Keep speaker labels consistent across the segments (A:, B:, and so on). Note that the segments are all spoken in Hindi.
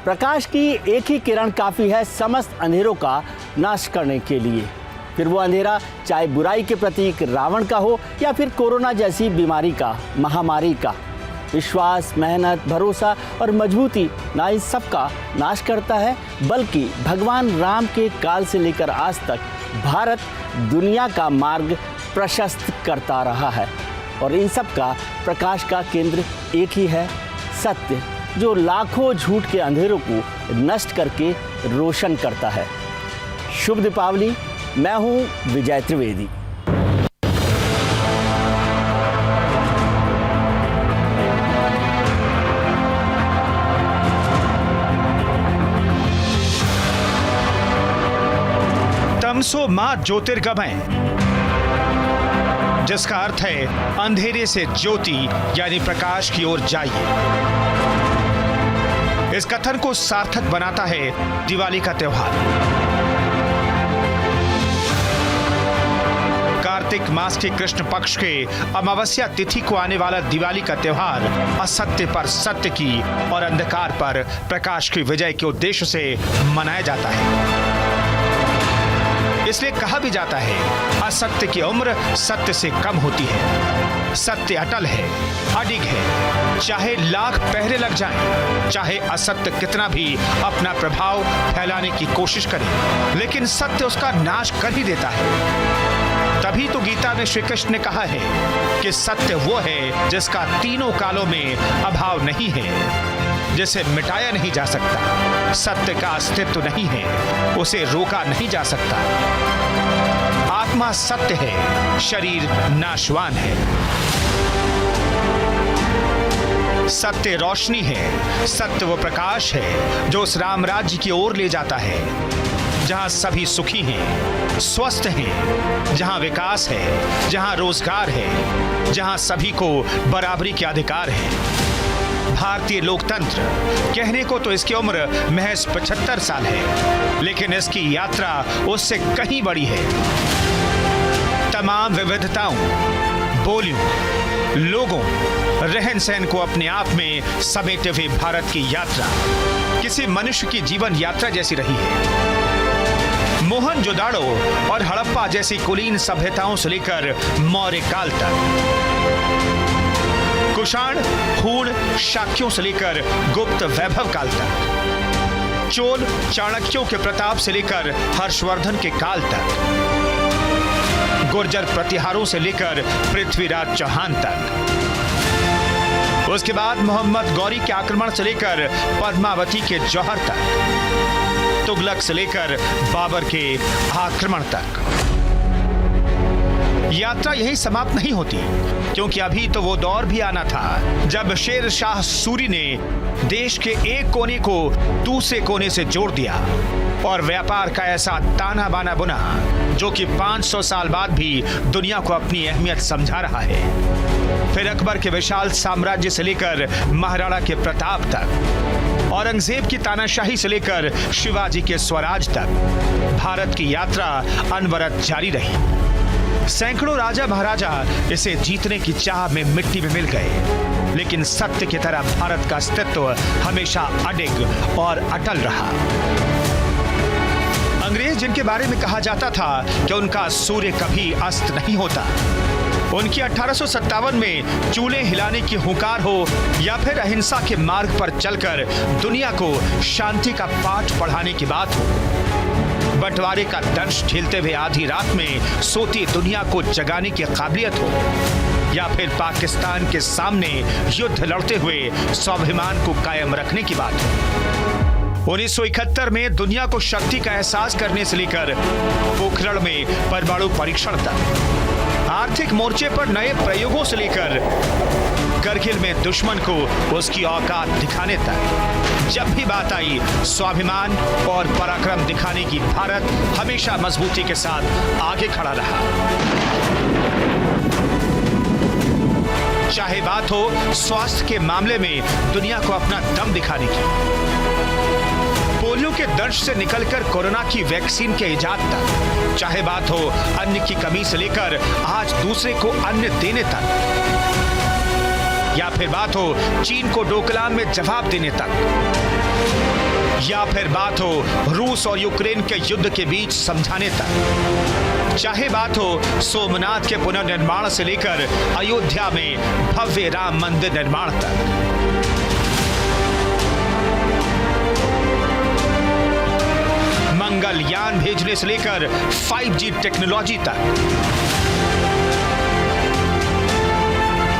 A: प्रकाश की एक ही किरण काफ़ी है समस्त अंधेरों का नाश करने के लिए। फिर वो अंधेरा चाहे बुराई के प्रतीक रावण का हो या फिर कोरोना जैसी बीमारी का, महामारी का। विश्वास, मेहनत, भरोसा और मजबूती ना इन सब का नाश करता है, बल्कि भगवान राम के काल से लेकर आज तक भारत दुनिया का मार्ग प्रशस्त करता रहा है। और इन सब का प्रकाश का केंद्र एक ही है, सत्य, जो लाखों झूठ के अंधेरों को नष्ट करके रोशन करता है। शुभ दीपावली। मैं हूं विजय त्रिवेदी।
B: तमसो मा ज्योतिर्गमय, जिसका अर्थ है अंधेरे से ज्योति यानी प्रकाश की ओर जाइए। इस कथन को सार्थक बनाता है दिवाली का त्योहार। कार्तिक मास के कृष्ण पक्ष के अमावस्या तिथि को आने वाला दिवाली का त्योहार असत्य पर सत्य की और अंधकार पर प्रकाश की विजय के उद्देश्य से मनाया जाता है। इसलिए कहा भी जाता है, असत्य की उम्र सत्य से कम होती है। सत्य अटल है, अडिग है, चाहे लाख पहरे लग जाएं, चाहे असत्य कितना भी अपना प्रभाव फैलाने की कोशिश करे, लेकिन सत्य उसका नाश कर ही देता है। तभी तो गीता में श्री कृष्ण ने कहा है कि सत्य वो है जिसका तीनों कालों में अभाव नहीं है, जिसे मिटाया नहीं जा सकता। सत्य का अस्तित्व नहीं है, उसे रोका नहीं जा सकता। आत्मा सत्य है, शरीर नाशवान है। सत्य रोशनी है, सत्य वो प्रकाश है जो उस राम राज्य की ओर ले जाता है, जहां सभी सुखी हैं, स्वस्थ हैं, जहां विकास है, जहां रोजगार है, जहां सभी को बराबरी के अधिकार है। भारतीय लोकतंत्र कहने को तो इसकी उम्र महज 75 साल है, लेकिन इसकी यात्रा उससे कहीं बड़ी है। तमाम विविधताओं, बोलियों, लोगों, रहन सहन को अपने आप में समेटे हुए भारत की यात्रा किसी मनुष्य की जीवन यात्रा जैसी रही है। मोहनजोदाड़ो और हड़प्पा जैसी कुलीन सभ्यताओं से लेकर मौर्य काल तक, कुषाण, हूण, शाक्यों से लेकर गुप्त वैभव काल तक, चोल, चाणक्यों के प्रताप से लेकर हर्षवर्धन के काल तक, गुर्जर प्रतिहारों से लेकर पृथ्वीराज चौहान तक, उसके बाद मोहम्मद गौरी के आक्रमण से लेकर पद्मावती के जौहर तक, तुगलक से लेकर बाबर के आक्रमण तक। यात्रा यही समाप्त नहीं होती, क्योंकि अभी तो वो दौर भी आना था जब शेर शाह सूरी ने देश के एक कोने को दूसरे कोने से जोड़ दिया और व्यापार का ऐसा ताना बाना बुना जो कि 500 साल बाद भी दुनिया को अपनी अहमियत समझा रहा है। फिर अकबर के विशाल साम्राज्य से लेकर महाराणा के प्रताप तक, औरंगजेब की तानाशाही से लेकर शिवाजी के स्वराज तक भारत की यात्रा अनवरत जारी रही। सैकड़ों राजा महाराजा इसे जीतने की चाह में मिट्टी में मिल गए, लेकिन सत्य की तरह भारत का अस्तित्व हमेशा अडिग और अटल रहा। अंग्रेज जिनके बारे में कहा जाता था कि उनका सूर्य कभी अस्त नहीं होता, उनकी 1857 में चूल्हे हिलाने की हुंकार हो या फिर अहिंसा के मार्ग पर चलकर दुनिया को शांति का पाठ पढ़ाने की बात हो, बंटवारे का दंश झेलते हुए आधी रात में सोती दुनिया को जगाने की काबिलियत हो, या फिर पाकिस्तान के सामने युद्ध लड़ते हुए स्वाभिमान को कायम रखने की बात हो। 1971 में दुनिया को शक्ति का एहसास करने से लेकर पोखरण में परमाणु परीक्षण तक, आर्थिक मोर्चे पर नए प्रयोगों से लेकर करगिल में दुश्मन को उसकी औकात दिखाने तक, जब भी बात आई स्वाभिमान और पराक्रम दिखाने की, भारत हमेशा मजबूती के साथ आगे खड़ा रहा। चाहे बात हो स्वास्थ्य के मामले में दुनिया को अपना दम दिखाने की, पोलियो के दंश से निकलकर कोरोना की वैक्सीन के इजाद तक, चाहे बात हो अन्न की कमी से लेकर आज दूसरे को अन्न देने तक, या फिर बात हो चीन को डोकलाम में जवाब देने तक, या फिर बात हो रूस और यूक्रेन के युद्ध के बीच समझाने तक, चाहे बात हो सोमनाथ के पुनर्निर्माण से लेकर अयोध्या में भव्य राम मंदिर निर्माण तक, मंगलयान भेजने से लेकर 5G टेक्नोलॉजी तक,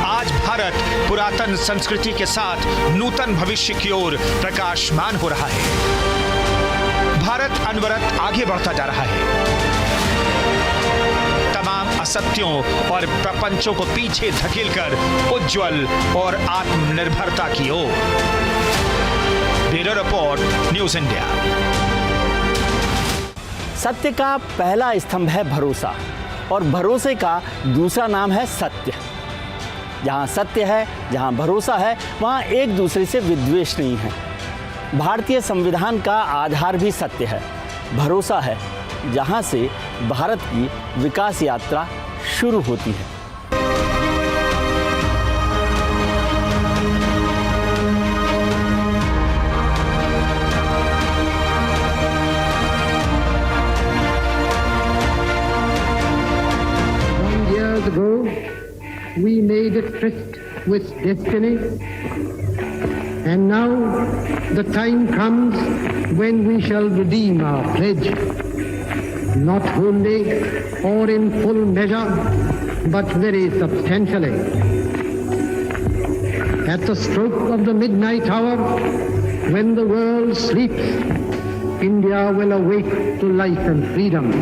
B: आज भारत पुरातन संस्कृति के साथ नूतन भविष्य की ओर प्रकाशमान हो रहा है। भारत अनवरत आगे बढ़ता जा रहा है, तमाम असत्यों और प्रपंचों को पीछे धकेलकर उज्जवल और आत्मनिर्भरता की ओर। Bureau report, news India.
A: सत्य का पहला स्तंभ है भरोसा और भरोसे का दूसरा नाम है सत्य। जहाँ सत्य है, जहाँ भरोसा है, वहाँ एक दूसरे से विद्वेष नहीं है। भारतीय संविधान का आधार भी सत्य है, भरोसा है, जहाँ से भारत की विकास यात्रा शुरू होती है।
C: We made a tryst with destiny, and now the time comes when we shall redeem our pledge, not wholly or in full measure, but very substantially. At the stroke of the midnight hour, when the world sleeps, India will awake to life and freedom.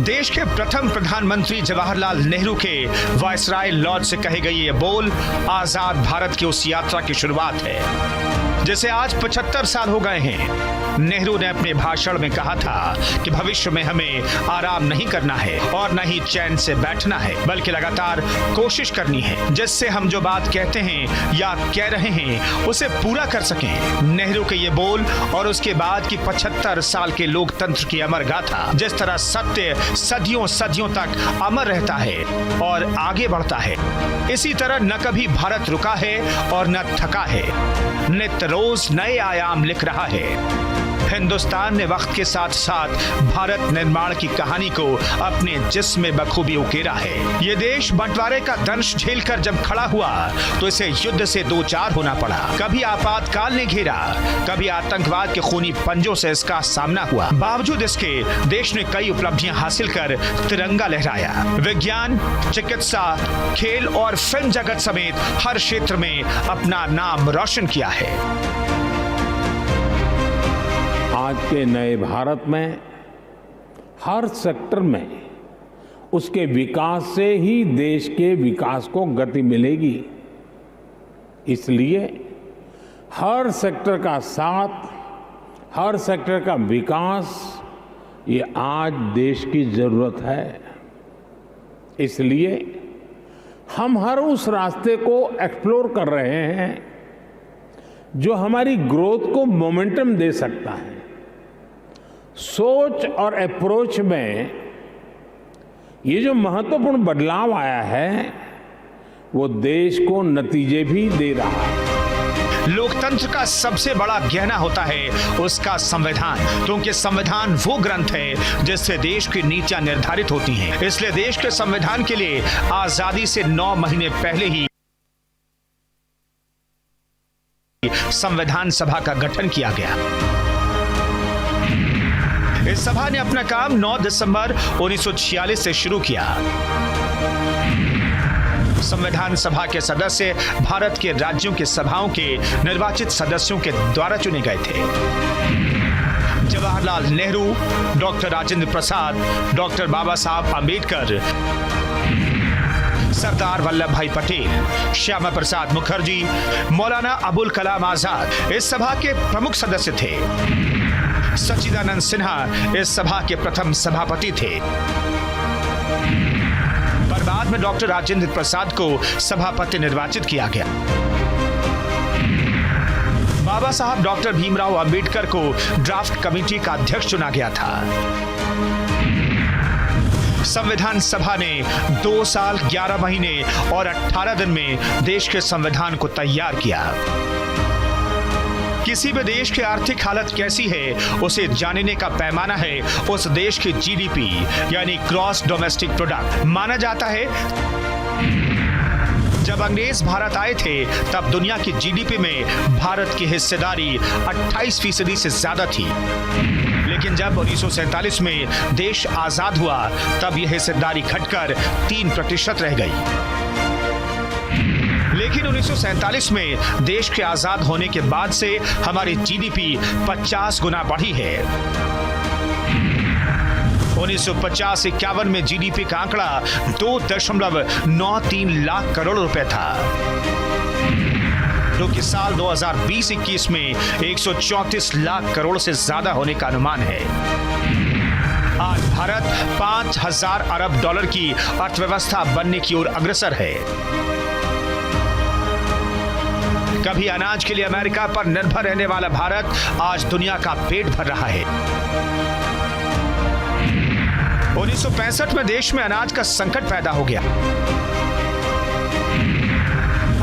B: देश के प्रथम प्रधानमंत्री जवाहरलाल नेहरू के वायसराय लॉज से कहे गए ये बोल आजाद भारत की उस यात्रा की शुरुआत है जिसे आज 75 साल हो गए हैं। नेहरू ने अपने भाषण में कहा था कि भविष्य में हमें आराम नहीं करना है और न ही चैन से बैठना है, बल्कि लगातार कोशिश करनी है जिससे हम जो बात कहते हैं या कह रहे हैं उसे पूरा कर सकें। नेहरू के ये बोल और उसके बाद की 75 साल के लोकतंत्र की अमर गाथा, जिस तरह सत्य सदियों सदियों तक अमर रहता है और आगे बढ़ता है, इसी तरह न कभी भारत रुका है और न थका है, नित्य रोज नए आयाम लिख रहा है। हिंदुस्तान ने वक्त के साथ साथ भारत निर्माण की कहानी को अपने जिस्म में बखूबी उकेरा है। ये देश बंटवारे का दंश झेलकर जब खड़ा हुआ तो इसे युद्ध से दो चार होना पड़ा। कभी आपातकाल ने घेरा, कभी आतंकवाद के खूनी पंजों से इसका सामना हुआ। बावजूद इसके देश ने कई उपलब्धियां हासिल कर तिरंगा लहराया। विज्ञान, चिकित्सा, खेल और फिल्म जगत समेत हर क्षेत्र में अपना नाम रोशन किया है।
D: आज के नए भारत में हर सेक्टर में उसके विकास से ही देश के विकास को गति मिलेगी। इसलिए हर सेक्टर का साथ, हर सेक्टर का विकास, ये आज देश की जरूरत है। इसलिए हम हर उस रास्ते को एक्सप्लोर कर रहे हैं जो हमारी ग्रोथ को मोमेंटम दे सकता है। सोच और अप्रोच में ये जो महत्वपूर्ण बदलाव आया है वो देश को नतीजे भी दे रहा है।
B: लोकतंत्र का सबसे बड़ा गहना होता है उसका संविधान, क्योंकि संविधान वो ग्रंथ है जिससे देश की नीतियां निर्धारित होती हैं। इसलिए देश के संविधान के लिए आजादी से 9 महीने पहले ही संविधान सभा का गठन किया गया। इस सभा ने अपना काम 9 दिसंबर 1946 से शुरू किया। संविधान सभा के सदस्य भारत के राज्यों की सभाओं के निर्वाचित सदस्यों के द्वारा चुने गए थे। जवाहरलाल नेहरू, डॉक्टर राजेंद्र प्रसाद, डॉक्टर बाबा साहब आंबेडकर, सरदार वल्लभ भाई पटेल, श्यामा प्रसाद मुखर्जी, मौलाना अबुल कलाम आजाद इस सभा के प्रमुख सदस्य थे। सच्चिदानंद सिन्हा इस सभा के प्रथम सभापति थे। पर बाद में डॉक्टर राजेंद्र प्रसाद को सभापति निर्वाचित किया गया। बाबा साहब डॉक्टर भीमराव अंबेडकर को ड्राफ्ट कमेटी का अध्यक्ष चुना गया था। संविधान सभा ने 2 साल 11 महीने और 18 दिन में देश के संविधान को तैयार किया। किसी भी देश की आर्थिक हालत कैसी है उसे जानने का पैमाना है उस देश की जीडीपी यानी ग्रॉस डोमेस्टिक प्रोडक्ट। माना जाता है जब अंग्रेज भारत आए थे तब दुनिया की जीडीपी में भारत की हिस्सेदारी 28% से ज्यादा थी, लेकिन जब 1947 में देश आजाद हुआ तब यह हिस्सेदारी घटकर 3% रह गई। लेकिन 1947 में देश के आजाद होने के बाद से हमारी जीडीपी 50 गुना बढ़ी है। 1950-51 में जीडीपी का आंकड़ा 2.93 लाख करोड़ रुपए था, जो कि साल 2020-21 में 134 लाख करोड़ से ज्यादा होने का अनुमान है। आज भारत 5000 अरब डॉलर की अर्थव्यवस्था बनने की ओर अग्रसर है। कभी अनाज के लिए अमेरिका पर निर्भर रहने वाला भारत आज दुनिया का पेट भर रहा है। 1965 में देश में अनाज का संकट पैदा हो गया।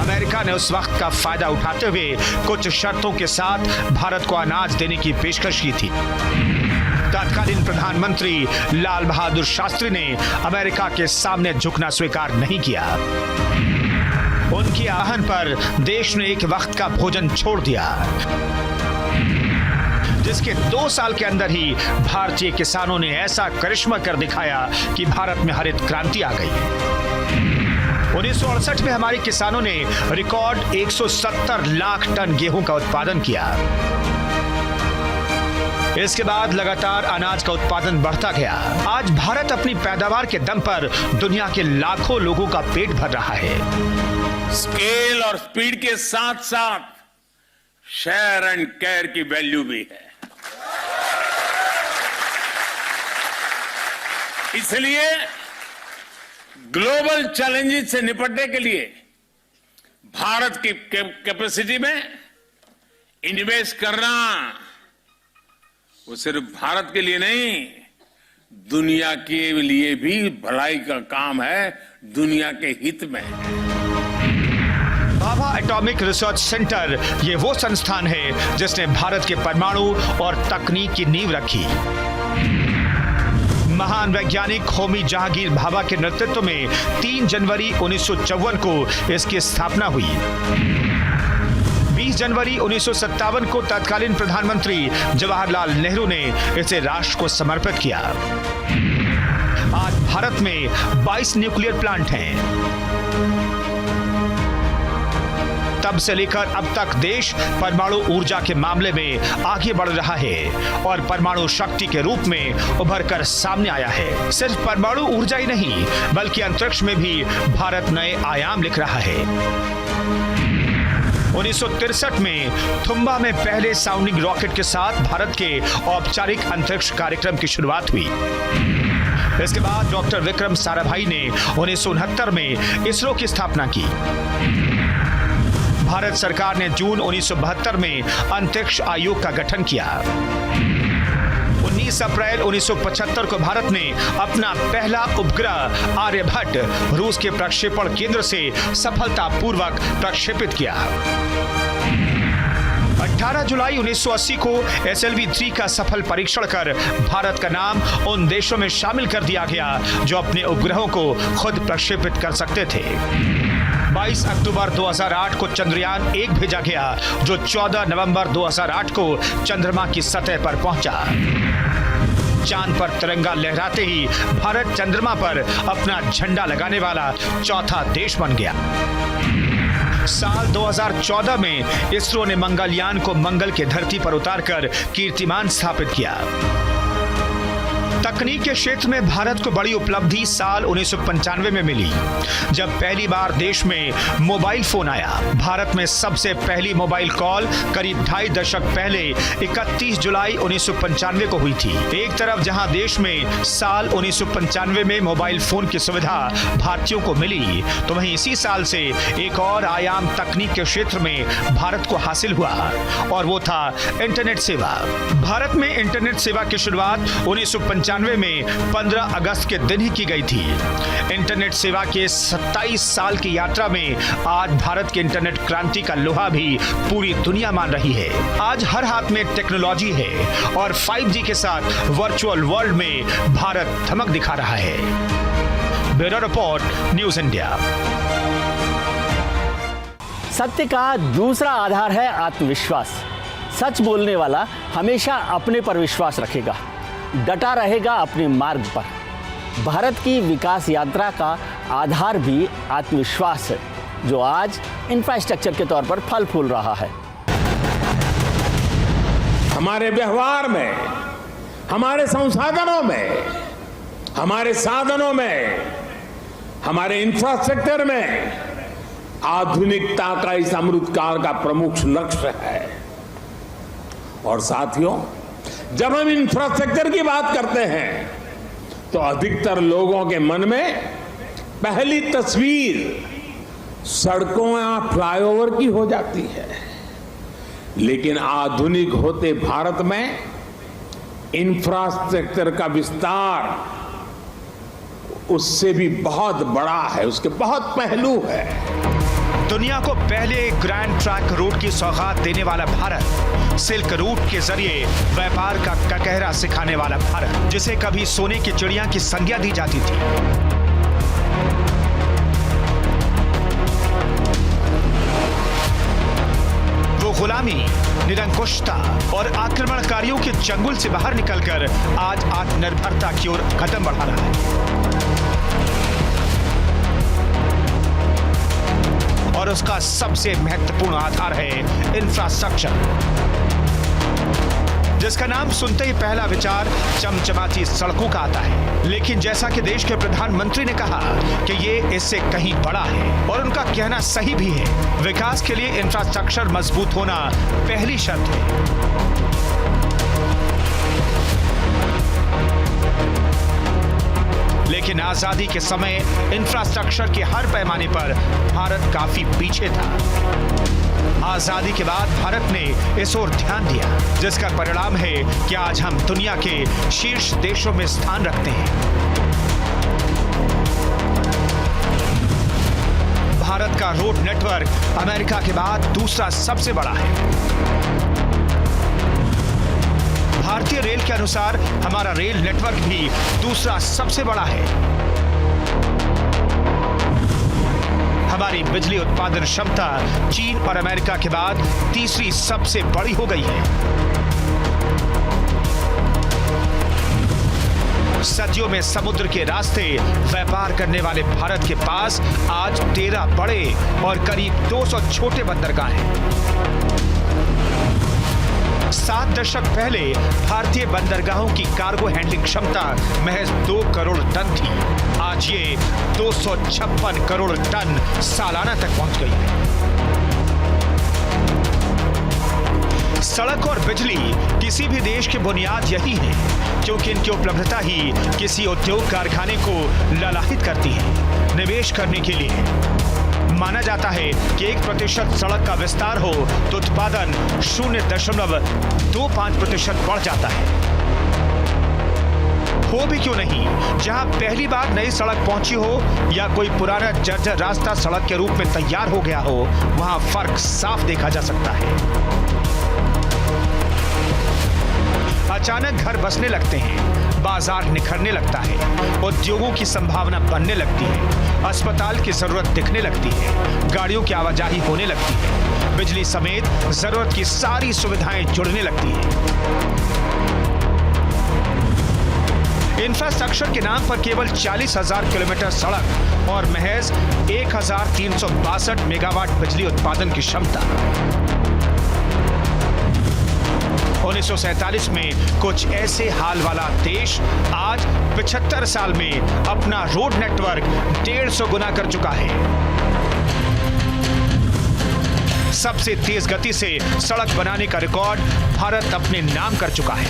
B: अमेरिका ने उस वक्त का फायदा उठाते हुए कुछ शर्तों के साथ भारत को अनाज देने की पेशकश की थी। तत्कालीन प्रधानमंत्री लाल बहादुर शास्त्री ने अमेरिका के सामने झुकना स्वीकार नहीं किया। उनके आह्वान पर देश ने एक वक्त का भोजन छोड़ दिया, जिसके 2 साल के अंदर ही भारतीय किसानों ने ऐसा करिश्मा कर दिखाया कि भारत में हरित क्रांति आ गई। 1968 में हमारे किसानों ने रिकॉर्ड 170 लाख टन गेहूं का उत्पादन किया। इसके बाद लगातार अनाज का उत्पादन बढ़ता गया। आज भारत अपनी पैदावार के दम पर दुनिया के लाखों लोगों का पेट भर रहा है।
D: स्केल और स्पीड के साथ साथ शेयर एंड केयर की वैल्यू भी है। इसलिए ग्लोबल चैलेंजेस से निपटने के लिए भारत की कैपेसिटी में इन्वेस्ट करना वो सिर्फ भारत के लिए नहीं, दुनिया के लिए भी भलाई का काम है, दुनिया के हित में।
B: भाभा एटॉमिक रिसर्च सेंटर ये वो संस्थान है जिसने भारत के परमाणु और तकनीक की नींव रखी। महान वैज्ञानिक होमी जहांगीर भाभा के नेतृत्व में 3 जनवरी 1954 को इसकी स्थापना हुई। 20 जनवरी 1957 को तत्कालीन प्रधानमंत्री जवाहरलाल नेहरू ने इसे राष्ट्र को समर्पित किया। आज भारत में 22 न्यूक्लियर प्लांट हैं। तब से लेकर अब तक देश परमाणु ऊर्जा के मामले में आगे बढ़ रहा है और परमाणु शक्ति के रूप में उभर कर सामने आया है। सिर्फ परमाणु ऊर्जा ही नहीं बल्कि अंतरिक्ष में भी भारत नए आयाम लिख रहा है। 1963 में थुम्बा में पहले साउंडिंग रॉकेट के साथ भारत के औपचारिक अंतरिक्ष कार्यक्रम की शुरुआत हुई। इसके बाद डॉक्टर विक्रम साराभाई ने 1969 में इसरो की स्थापना की। भारत सरकार ने जून 1972 में अंतरिक्ष आयोग का गठन किया। 19 अप्रैल 1975 को भारत ने अपना पहला उपग्रह आर्यभट्ट रूस के प्रक्षेपण केंद्र से सफलतापूर्वक प्रक्षेपित किया। 18 जुलाई 1980 को SLV-3 का सफल परीक्षण कर भारत का नाम उन देशों में शामिल कर दिया गया जो अपने उपग्रहों को खुद प्रक्षेपित कर सकते थे। 22 अक्टूबर 2008 को चंद्रयान 1 भेजा गया जो 14 नवंबर 2008 को चंद्रमा की सतह पर पहुंचा। चांद पर तिरंगा लहराते ही भारत चंद्रमा पर अपना झंडा लगाने वाला चौथा देश बन गया। साल 2014 में इसरो ने मंगलयान को मंगल की धरती पर उतारकर कीर्तिमान स्थापित किया। तकनीक के क्षेत्र में भारत को बड़ी उपलब्धि साल 1995 में मिली, जब पहली बार देश में मोबाइल फोन आया। भारत में सबसे पहली मोबाइल कॉल करीब 2.5 दशक पहले 31 जुलाई 1995 को हुई थी। एक तरफ जहां देश में साल 1995 में मोबाइल फोन की सुविधा भारतीयों को मिली, तो वहीं इसी साल से एक और आयाम तकनीक के क्षेत्र में भारत को हासिल हुआ और वो था इंटरनेट सेवा। भारत में इंटरनेट सेवा की शुरुआत 1995 में 15 अगस्त के दिन ही की गई थी। इंटरनेट सेवा के 27 साल की यात्रा में आज भारत के इंटरनेट क्रांति का लोहा भी पूरी दुनिया मान रही है। आज हर हाथ में टेक्नोलॉजी है और 5G के साथ वर्चुअल वर्ल्ड में भारत धमक दिखा रहा है। Bureau report, news India.
A: सत्य का दूसरा आधार है आत्मविश्वास। सच बोलने वाला हमेशा अपने पर विश्वास रखेगा, डटा रहेगा अपने मार्ग पर। भारत की विकास यात्रा का आधार भी आत्मविश्वास है, जो आज इंफ्रास्ट्रक्चर के तौर पर फल फूल रहा है।
D: हमारे व्यवहार में, हमारे संसाधनों में, हमारे साधनों में, हमारे इंफ्रास्ट्रक्चर में आधुनिकता का इस अमृतकाल का प्रमुख लक्ष्य है। और साथियों, जब हम इंफ्रास्ट्रक्चर की बात करते हैं तो अधिकतर लोगों के मन में पहली तस्वीर सड़कों या फ्लाईओवर की हो जाती है। लेकिन आधुनिक होते भारत में इंफ्रास्ट्रक्चर का विस्तार उससे भी बहुत बड़ा है, उसके बहुत पहलू है।
B: दुनिया को पहले ग्रैंड ट्रैंक रूट की सौगात देने वाला भारत, सिल्क रूट के जरिए व्यापार का ककहरा सिखाने वाला भारत, जिसे कभी सोने की चिड़िया की संज्ञा दी जाती थी। वो गुलामी, निरंकुशता और आक्रमणकारियों के चंगुल से बाहर निकलकर आज आत्मनिर्भरता की ओर कदम बढ़ा रहा है। और उसका सबसे महत्वपूर्ण आधार है इंफ्रास्ट्रक्चर, जिसका नाम सुनते ही पहला विचार चमचमाती सड़कों का आता है। लेकिन जैसा कि देश के प्रधानमंत्री ने कहा कि ये इससे कहीं बड़ा है, और उनका कहना सही भी है। विकास के लिए इंफ्रास्ट्रक्चर मजबूत होना पहली शर्त है। लेकिन आजादी के समय इंफ्रास्ट्रक्चर के हर पैमाने पर भारत काफी पीछे था। आजादी के बाद भारत ने इस ओर ध्यान दिया, जिसका परिणाम है कि आज हम दुनिया के शीर्ष देशों में स्थान रखते हैं। भारत का रोड नेटवर्क अमेरिका के बाद दूसरा सबसे बड़ा है। भारतीय रेल के अनुसार हमारा रेल नेटवर्क भी दूसरा सबसे बड़ा है। हमारी बिजली उत्पादन क्षमता चीन और अमेरिका के बाद तीसरी सबसे बड़ी हो गई है। सदियों में समुद्र के रास्ते व्यापार करने वाले भारत के पास आज 13 बड़े और करीब 200 छोटे बंदरगाह हैं। 7 दशक पहले भारतीय बंदरगाहों की कार्गो हैंडलिंग क्षमता महज 2 करोड़ टन थी। आज ये 256 करोड़ टन सालाना तक पहुंच गई है। सड़क और बिजली किसी भी देश की बुनियाद यही है, क्योंकि इनकी उपलब्धता ही किसी उद्योग कारखाने को ललाहित करती है निवेश करने के लिए। माना जाता है कि 1% सड़क का विस्तार हो तो उत्पादन 0.25% बढ़ जाता है। हो भी क्यों नहीं, जहां पहली बार नई सड़क पहुंची हो या कोई पुराना जर्जर रास्ता सड़क के रूप में तैयार हो गया हो, वहां फर्क साफ देखा जा सकता है। अचानक घर बसने लगते हैं, बाजार निखरने लगता है, उद्योगों की संभावना बनने लगती है, अस्पताल की जरूरत दिखने लगती है, गाड़ियों की आवाजाही होने लगती है, बिजली समेत जरूरत की सारी सुविधाएं जुड़ने लगती हैं। इंफ्रास्ट्रक्चर के नाम पर केवल 40,000 किलोमीटर सड़क और महज 1,362 मेगावाट बिजली उत्पादन की क्षमता। 1947 में कुछ ऐसे हाल वाला देश आज 75 साल में अपना रोड नेटवर्क 150 गुना कर चुका है। सबसे तेज गति से सड़क बनाने का रिकॉर्ड भारत अपने नाम कर चुका है।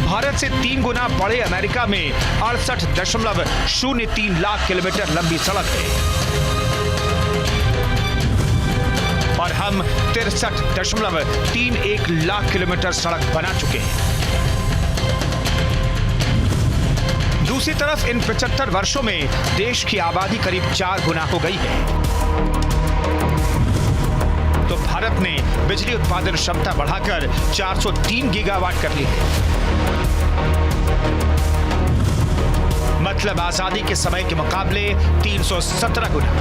B: भारत से 3 गुना बड़े अमेरिका में 68.03 लाख किलोमीटर लंबी सड़क है और हम 63.31 लाख किलोमीटर सड़क बना चुके हैं। दूसरी तरफ इन 75 वर्षों में देश की आबादी करीब 4 गुना हो गई है। तो भारत ने बिजली उत्पादन क्षमता बढ़ाकर 403 गीगावाट कर ली है। मतलब आजादी के समय के मुकाबले 317 गुना।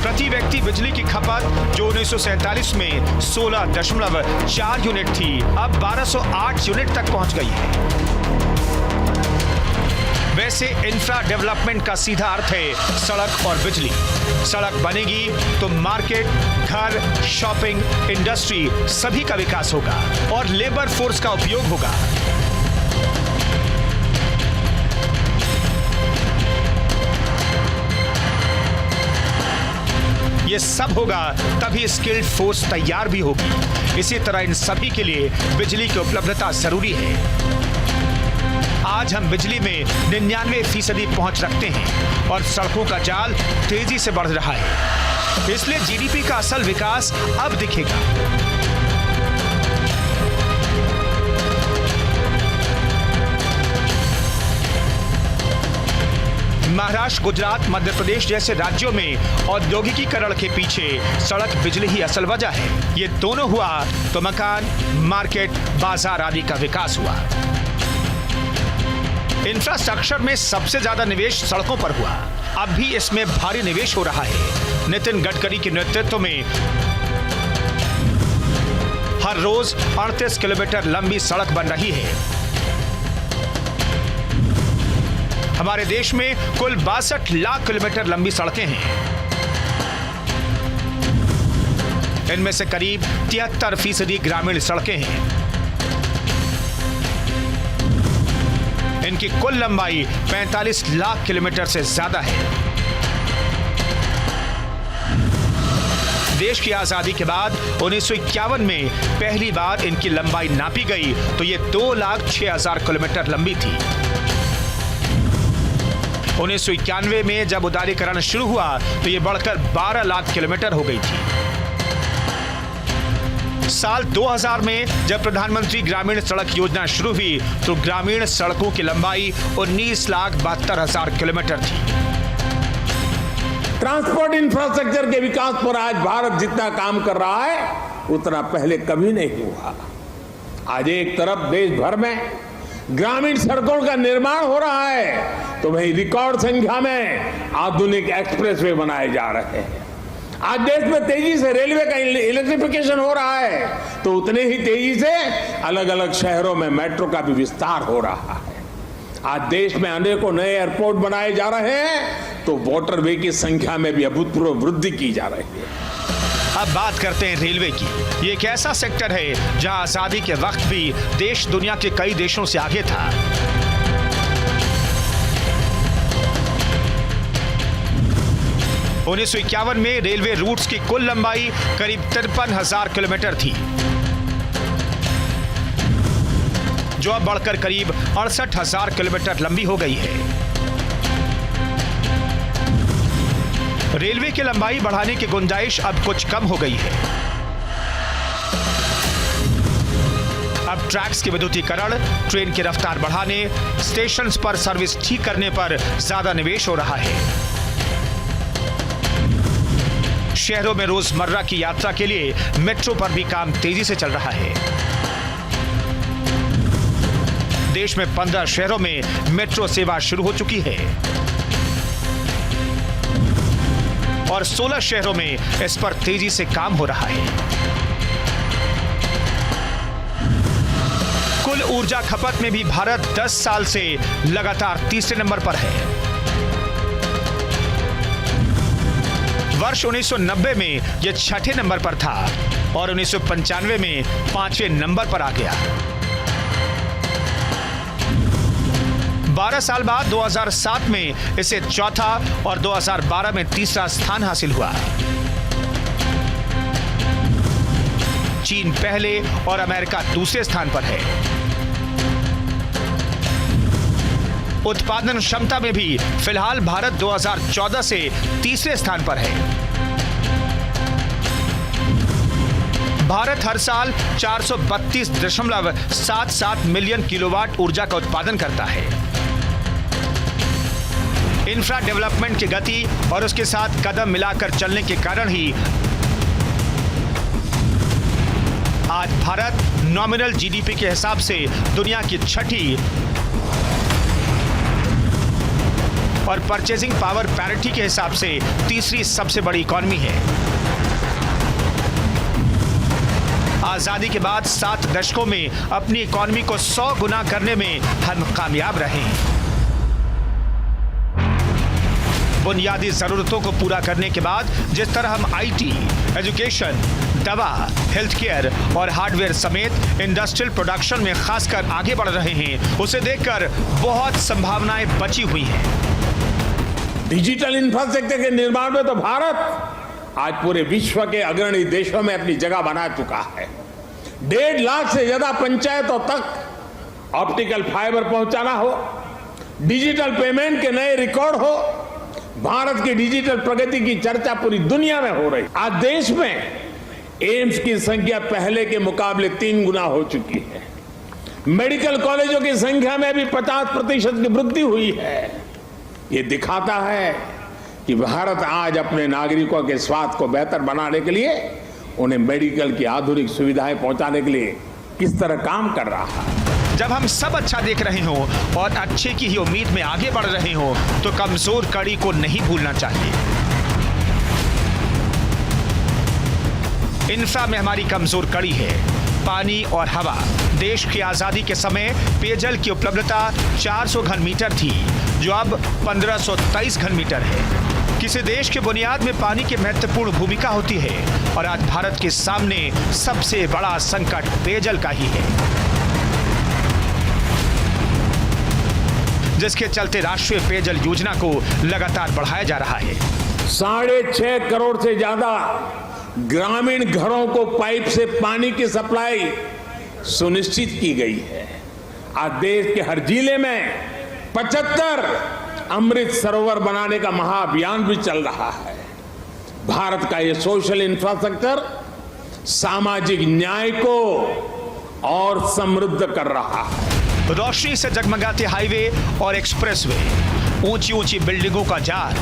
B: प्रति व्यक्ति बिजली की खपत जो 1947 में 16.4 यूनिट थी, अब 1208 यूनिट तक पहुंच गई है। वैसे इंफ्रा डेवलपमेंट का सीधा अर्थ है सड़क और बिजली। सड़क बनेगी तो मार्केट, घर, शॉपिंग, इंडस्ट्री सभी का विकास होगा और लेबर फोर्स का उपयोग होगा। ये सब होगा तभी स्किल्ड फोर्स तैयार भी होगी। इसी तरह इन सभी के लिए बिजली की उपलब्धता जरूरी है। आज हम बिजली में 99% पहुंच रखते हैं और सड़कों का जाल तेजी से बढ़ रहा है। इसलिए जीडीपी का असल विकास अब दिखेगा। महाराष्ट्र, गुजरात, मध्य प्रदेश जैसे राज्यों में औद्योगिकीकरण के पीछे सड़क बिजली ही असल वजह है। ये दोनों हुआ तो मकान, मार्केट, बाजार आदि का विकास हुआ। इंफ्रास्ट्रक्चर में सबसे ज्यादा निवेश सड़कों पर हुआ। अब भी इसमें भारी निवेश हो रहा है। नितिन गडकरी के नेतृत्व में हर रोज 38 किलोमीटर लंबी सड़क बन रही है। हमारे देश में कुल 62 लाख किलोमीटर लंबी सड़कें हैं। इनमें से करीब 73% ग्रामीण सड़कें हैं। इनकी कुल लंबाई 45 लाख किलोमीटर से ज्यादा है। देश की आजादी के बाद 1951 में पहली बार इनकी लंबाई नापी गई तो ये 2,06,000 किलोमीटर लंबी थी। 1991 में जब उदारीकरण शुरू हुआ तो यह बढ़कर 12 लाख किलोमीटर हो गई थी। साल 2000 में जब प्रधानमंत्री ग्रामीण सड़क योजना शुरू हुई तो ग्रामीण सड़कों की लंबाई 19,72,000 किलोमीटर थी।
D: ट्रांसपोर्ट इंफ्रास्ट्रक्चर के विकास पर आज भारत जितना काम कर रहा है उतना पहले कभी नहीं हुआ। आज एक तरफ देश भर में ग्रामीण सड़कों का निर्माण हो रहा है तो वहीं रिकॉर्ड संख्या में आधुनिक एक्सप्रेसवे बनाए जा रहे हैं। आज देश में तेजी से रेलवे का इलेक्ट्रिफिकेशन हो रहा है तो उतने ही तेजी से अलग अलग शहरों में मेट्रो का भी विस्तार हो रहा है। आज देश में अनेकों नए एयरपोर्ट बनाए जा रहे हैं तो वाटरवे की संख्या में भी अभूतपूर्व वृद्धि की जा रही है।
B: अब बात करते हैं रेलवे की। ये एक ऐसा सेक्टर है जहां आजादी के वक्त भी देश दुनिया के कई देशों से आगे था। उन्नीस 1951 में रेलवे रूट्स की कुल लंबाई करीब 53,000 किलोमीटर थी, जो अब बढ़कर करीब 68,000 किलोमीटर लंबी हो गई है। रेलवे की लंबाई बढ़ाने की गुंजाइश अब कुछ कम हो गई है। अब ट्रैक्स के विद्युतीकरण, ट्रेन की रफ्तार बढ़ाने, स्टेशंस पर सर्विस ठीक करने पर ज्यादा निवेश हो रहा है। शहरों में रोजमर्रा की यात्रा के लिए मेट्रो पर भी काम तेजी से चल रहा है। देश में 15 शहरों में मेट्रो सेवा शुरू हो चुकी है और 16 शहरों में इस पर तेजी से काम हो रहा है। कुल ऊर्जा खपत में भी भारत 10 साल से लगातार तीसरे नंबर पर है। वर्ष 1990 में यह 6ठे नंबर पर था और 1995 में 5वें नंबर पर आ गया। 12 साल बाद 2007 में इसे चौथा और 2012 में तीसरा स्थान हासिल हुआ। चीन पहले और अमेरिका दूसरे स्थान पर है। उत्पादन क्षमता में भी फिलहाल भारत 2014 से तीसरे स्थान पर है। भारत हर साल 432.77 मिलियन किलोवाट ऊर्जा का उत्पादन करता है। इंफ्रा डेवलपमेंट की गति और उसके साथ कदम मिलाकर चलने के कारण ही आज भारत नॉमिनल जीडीपी के हिसाब से दुनिया की छठी और परचेजिंग पावर पैरिटी के हिसाब से तीसरी सबसे बड़ी इकॉनमी है। आजादी के बाद 7 दशकों में अपनी इकॉनमी को 100 गुना करने में हम कामयाब रहे हैं। बुनियादी जरूरतों को पूरा करने के बाद जिस तरह हम आईटी, एजुकेशन, दवा, हेल्थ केयर और हार्डवेयर समेत इंडस्ट्रियल प्रोडक्शन में खासकर आगे बढ़ रहे हैं, उसे देखकर बहुत संभावनाएं बची हुई हैं।
D: डिजिटल इंफ्रास्ट्रक्चर के निर्माण में तो भारत आज पूरे विश्व के अग्रणी देशों में अपनी जगह बना चुका है। 1.5 लाख से ज्यादा पंचायतों तक ऑप्टिकल फाइबर पहुंचाना हो, डिजिटल पेमेंट के नए रिकॉर्ड हो, भारत की डिजिटल प्रगति की चर्चा पूरी दुनिया में हो रही। आज देश में एम्स की संख्या पहले के मुकाबले 3 गुना हो चुकी है। मेडिकल कॉलेजों की संख्या में भी 50% की वृद्धि हुई है। ये दिखाता है कि भारत आज अपने नागरिकों के स्वास्थ्य को बेहतर बनाने के लिए, उन्हें मेडिकल की आधुनिक सुविधाएं पहुंचाने के लिए किस तरह काम कर रहा है।
B: जब हम सब अच्छा देख रहे हों और अच्छे की ही उम्मीद में आगे बढ़ रहे हों, तो कमजोर कड़ी को नहीं भूलना चाहिए। इंफ्रा में हमारी कमजोर कड़ी है पानी और हवा। देश की आजादी के समय पेयजल की उपलब्धता 400 घन मीटर थी, जो अब 1523 घन मीटर है। किसी देश के बुनियाद में पानी की महत्वपूर्ण भूमिका होती है और आज भारत के सामने सबसे बड़ा संकट पेयजल का ही है, जिसके चलते राष्ट्रीय पेयजल योजना को लगातार बढ़ाया जा रहा है।
D: 6.5 करोड़ से ज्यादा ग्रामीण घरों को पाइप से पानी की सप्लाई सुनिश्चित की गई है। आज देश के हर जिले में 75 अमृत सरोवर बनाने का महाअभियान भी चल रहा है। भारत का ये सोशल इंफ्रास्ट्रक्चर सामाजिक न्याय को और समृद्ध कर रहा है।
B: रोशनी से जगमगाते हाईवे और एक्सप्रेसवे, ऊंची ऊंची बिल्डिंगों का जाल,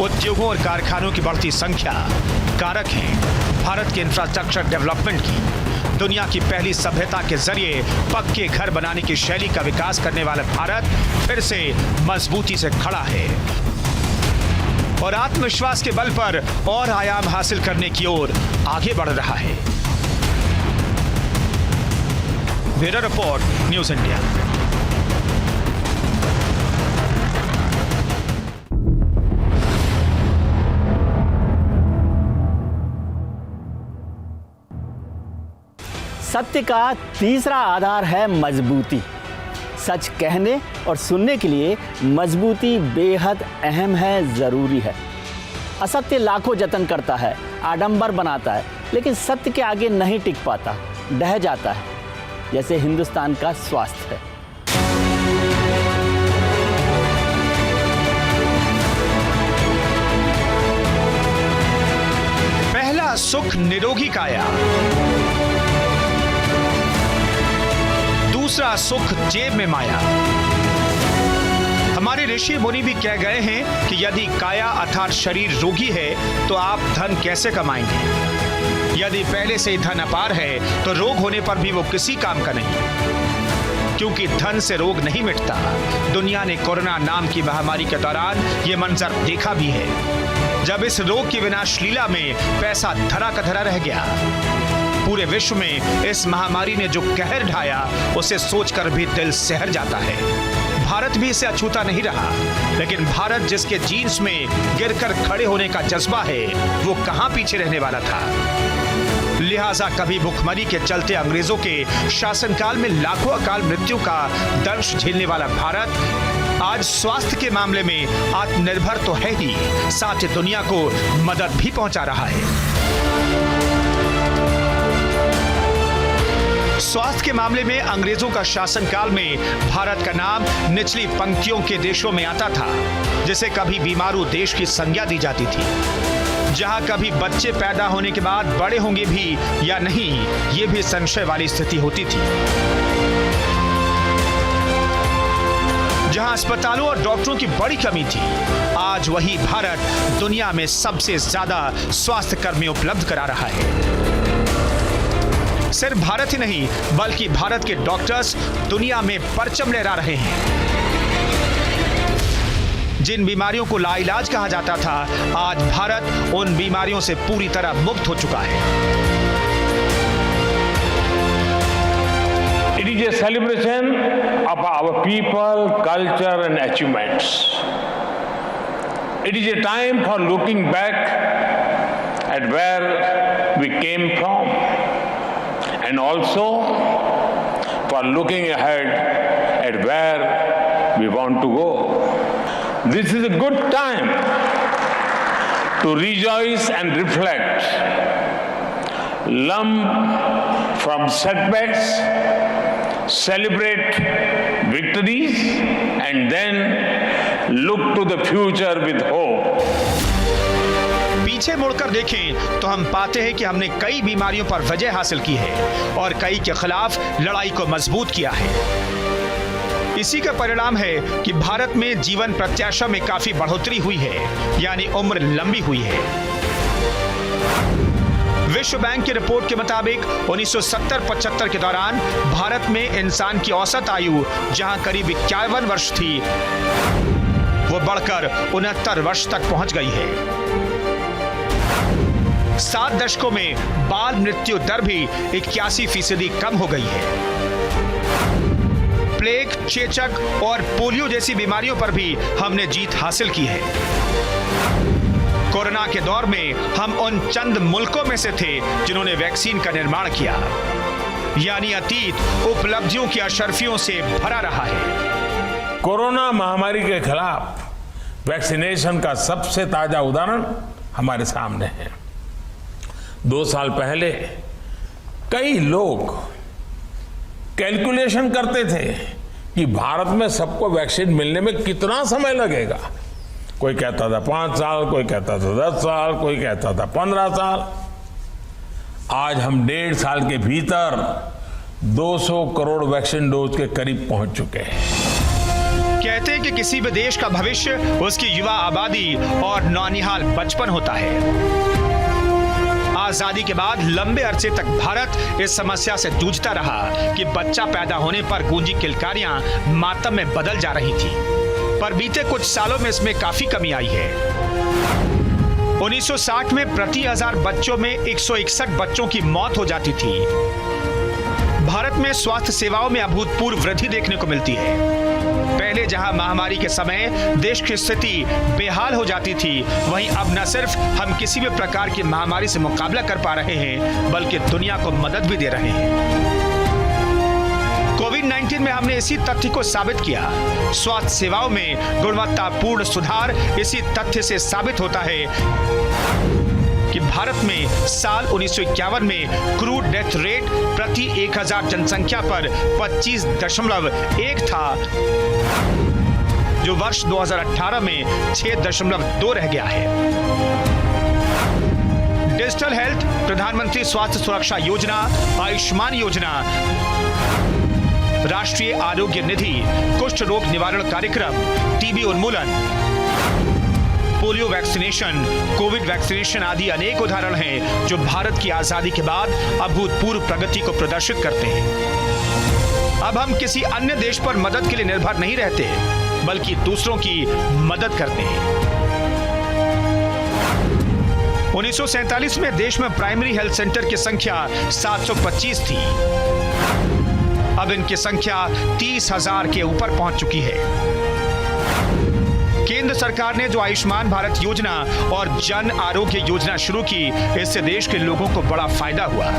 B: उद्योगों और कारखानों की बढ़ती संख्या कारक हैं भारत के इंफ्रास्ट्रक्चर डेवलपमेंट की। दुनिया की पहली सभ्यता के जरिए पक्के घर बनाने की शैली का विकास करने वाला भारत फिर से मजबूती से खड़ा है और आत्मविश्वास के बल पर और आयाम हासिल करने की ओर आगे बढ़ रहा है। Bureau report, news India.
A: सत्य का तीसरा आधार है मजबूती। सच कहने और सुनने के लिए मजबूती बेहद अहम है, ज़रूरी है। असत्य लाखों जतन करता है, आडंबर बनाता है, लेकिन सत्य के आगे नहीं टिक पाता, ढह जाता है, जैसे हिंदुस्तान का स्वास्थ्य है।
B: पहला सुख निरोगी काया, दूसरा सुख जेब में माया। हमारे ऋषि मुनि भी कह गए हैं कि यदि काया अर्थात शरीर रोगी है तो आप धन कैसे कमाएंगे। यदि पहले से ही धन अपार है तो रोग होने पर भी वो किसी काम का नहीं, क्योंकि धन से रोग नहीं मिटता। दुनिया ने कोरोना नाम की महामारी के दौरान ये मंजर देखा भी है, जब इस रोग की विनाश लीला में पैसा धरा का धरा रह गया। पूरे विश्व में इस महामारी ने जो कहर ढाया, उसे सोचकर भी दिल सहर जाता है। भारत भारत भी इसे अछूता नहीं रहा। लेकिन भारत जिसके जीन्स में गिरकर खड़े होने का जज्बा है, वो कहां पीछे रहने वाला था। लिहाजा कभी भुखमरी के चलते अंग्रेजों के शासनकाल में लाखों अकाल मृत्यु का दंश झेलने वाला भारत आज स्वास्थ्य के मामले में आत्मनिर्भर तो है ही, साथ ही दुनिया को मदद भी पहुंचा रहा है। स्वास्थ्य के मामले में अंग्रेजों का शासनकाल में भारत का नाम निचली पंक्तियों के देशों में आता था, जिसे कभी बीमारू देश की संज्ञा दी जाती थी, जहां कभी बच्चे पैदा होने के बाद बड़े होंगे भी या नहीं, ये भी संशय वाली स्थिति होती थी। जहां अस्पतालों और डॉक्टरों की बड़ी कमी थी, आज वही भारत दुनिया में सबसे ज्यादा स्वास्थ्य कर्मी उपलब्ध करा रहा है। सिर्फ भारत ही नहीं, बल्कि भारत के डॉक्टर्स दुनिया में परचम लहरा रहे हैं। जिन बीमारियों को लाइलाज कहा जाता था, आज भारत उन बीमारियों से पूरी तरह मुक्त हो चुका है।
D: It is a celebration of our people, culture and achievements. It is a time for looking back at where we came from and also for looking ahead at where we want to go. This is a good time to rejoice and reflect, learn from setbacks, celebrate victories, and then look to the future with hope.
B: पीछे मुड़कर देखें तो हम पाते हैं कि हमने कई बीमारियों पर विजय हासिल की है और कई के खिलाफ लड़ाई को मजबूत किया है। इसी का परिणाम है कि भारत में जीवन प्रत्याशा में काफी बढ़ोतरी हुई है, यानी उम्र लंबी हुई है। विश्व बैंक की रिपोर्ट के मुताबिक 1970-75 के दौरान भारत में इंसान की औसत आयु जहां करीब 51 वर्ष थी, वो बढ़कर 69 वर्ष तक पहुंच गई है। 7 दशकों में बाल मृत्यु दर भी 81% कम हो गई है। प्लेग, चेचक और पोलियो जैसी बीमारियों पर भी हमने जीत हासिल की है। कोरोना के दौर में हम उन चंद मुल्कों में से थे जिन्होंने वैक्सीन का निर्माण किया, यानी अतीत उपलब्धियों की अशर्फियों से भरा रहा है।
D: कोरोना महामारी के खिलाफ वैक्सीनेशन का सबसे ताजा उदाहरण हमारे सामने है। 2 साल पहले कई लोग कैलकुलेशन करते थे कि भारत में सबको वैक्सीन मिलने में कितना समय लगेगा। कोई कहता था 5 साल, कोई कहता था 10 साल, कोई कहता था 15 साल। आज हम 1.5 साल के भीतर 200 करोड़ वैक्सीन डोज के करीब पहुंच चुके हैं।
B: कहते हैं कि किसी भी देश का भविष्य उसकी युवा आबादी और नौनिहाल बचपन होता है। आजादी के बाद लंबे अरसे तक भारत इस समस्या से जूझता रहा कि बच्चा पैदा होने पर गूंजी किलकारियां मातम में बदल जा रही थी, पर बीते कुछ सालों में इसमें काफी कमी आई है। 1960 में प्रति 1000 बच्चों में 161 बच्चों की मौत हो जाती थी। भारत में स्वास्थ्य सेवाओं में अभूतपूर्व वृद्धि देखने को मिलती है। पहले जहां महामारी के समय देश की स्थिति बेहाल हो जाती थी, वहीं अब न सिर्फ हम किसी भी प्रकार की महामारी से मुकाबला कर पा रहे हैं, बल्कि दुनिया को मदद भी दे रहे हैं। कोविड-19 में हमने इसी तथ्य को साबित किया। स्वास्थ्य सेवाओं में गुणवत्तापूर्ण सुधार इसी तथ्य से साबित होता है कि भारत में साल 1951 में क्रूड डेथ रेट प्रति 1000 जनसंख्या पर 25.1 था, जो वर्ष 2018 में 6.2 रह गया है। डिजिटल हेल्थ, प्रधानमंत्री स्वास्थ्य सुरक्षा योजना, आयुष्मान योजना, राष्ट्रीय आरोग्य निधि, कुष्ठ रोग निवारण कार्यक्रम, टीबी उन्मूलन, पोलियो वैक्सीनेशन, कोविड वैक्सीनेशन आदि अनेक उदाहरण हैं जो भारत की आजादी के बाद अभूतपूर्व प्रगति को प्रदर्शित करते हैं। अब हम किसी अन्य देश पर मदद के लिए निर्भर नहीं रहते, बल्कि दूसरों की मदद करते हैं। 1947 में देश में प्राइमरी हेल्थ सेंटर की संख्या 725 थी। अब इनकी संख्या 30,000 के ऊपर पहुंच चुकी है। केंद्र सरकार ने जो आयुष्मान भारत योजना और जन आरोग्य योजना शुरू की, इससे देश के लोगों को बड़ा फायदा हुआ।